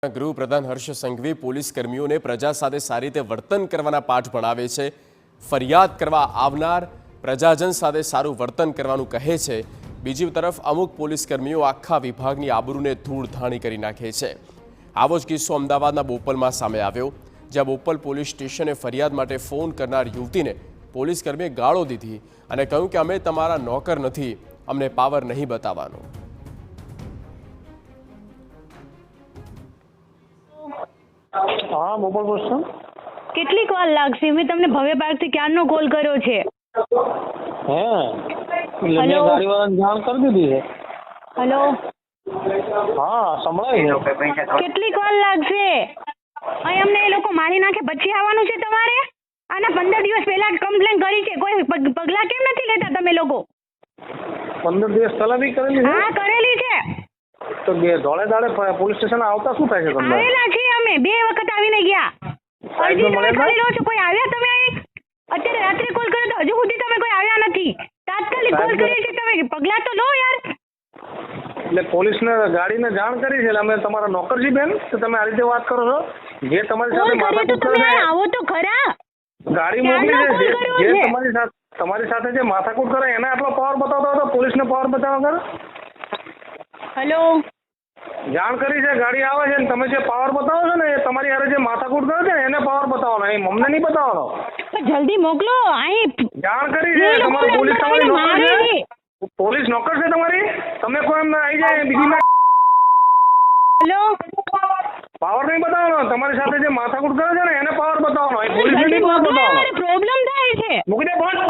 ગૃહપ્રધાન Harsh Sanghavi police કર્મીઓને પ્રજા સાથે સારી રીતે વર્તન કરવાના પાઠ ભણાવે છે। ફરિયાદ કરવા આવનાર પ્રજાજન સાથે સારું વર્તન કરવાનું કહે છે। બીજી તરફ અમુક પોલીસ કર્મીઓ આખા વિભાગની આબરૂને ધૂળધાણી કરી નાખે છે। આવો જ કિસ્સો અમદાવાદના બોપલમાં સામે આવ્યો, જ્યાં બોપલ પોલીસ સ્ટેશને ફરિયાદ માટે ફોન કરનાર યુવતીને પોલીસ કર્મીએ ગાળો દીધી અને કહ્યું કે અમે તમારા નોકર નથી, અમને પાવર નહીં બતાવવાનો। हाँ बोपल बोलছো કેટલીક વાર લાગશે? મેં તમને ભવ્ય પાર્કથી ક્યારનો કોલ કર્યો છે। હે એટલે મેં હેલો? ગાડીવાળાને જાણ કરી દીધી છે। હેલો, હા સંભળાય છે। કેટલીક વાર લાગશે? અહીં અમને એ લોકો મારી નાખે પછી આવવાનું છે તમારે? આના 15 દિવસ પહેલા કમ્પ્લેન કરી છે, કોઈ પગલાં કેમ નથી લેતા તમે લોકો? 15 દિવસ પહેલા બી કરેલી છે હા, કરેલી છે। તો બે ધોળે દાડે પોલીસ સ્ટેશન આવતા શું થાય છે તમને? આવેલા છે, અમે 2 વખત આવીને ગયા। સાહેબને અરજી તમે મળ્યા કરી લો છો, કોઈ આવ્યા તમે અહીં? અત્યારે રાત્રે કોલ કર્યો તો હજુ સુધી તમે કોઈ આવ્યા નથી। તાત્કાલિક કોલ સાહેબને- કરીએ છીએ, તમે પગલાં તો લો યાર। એટલે પોલીસને ગાડીને જાણ કરી છે એટલે અમે તમારા નોકરજી બેન તો તમે આ રીતે વાત કરો છો? જે તમારી કોલ સાથે કરીએ તો માથાકૂટ તમે કરે છે, આવો તો ખરા। ગાડી ક્યારનો મોકલી છે, કોલ કર્યો જે છે? તમારી સાથે જે માથાકૂટ કરે એને આટલો પાવર બતાવતો હતો, પોલીસને પાવર બતાવવા કરે? હેલો, જાણ કરી છે, ગાડી આવે છે ને તમે જે પાવર બતાવો છો ને એ તમારી હારે જે માથાકૂટ કરે છે ને એને પાવર બતાવવાનો, એ અમને નહીં બતાવવાનો। જલ્દી મોકલો અહીં। જાણ કરી છે, એ લોકોને તમારી પોલીસ અંદર તમારી આવીને નોકર મારે છે, છે। પોલીસ નોકર છે તમારી, તમે કોઈ એમને આવી જાય બીજી ના હેલો, પાવર નહીં બતાવવાનો, તમારી સાથે જે માથાકૂટ કરે છે ને એને પાવર બતાવવાનો, એ પોલીસને જલ્દી નહીં પાવર મોકલો, બતાવવાનો। પ્રોબ્લેમ થાય છે। મૂકી દે ફોન।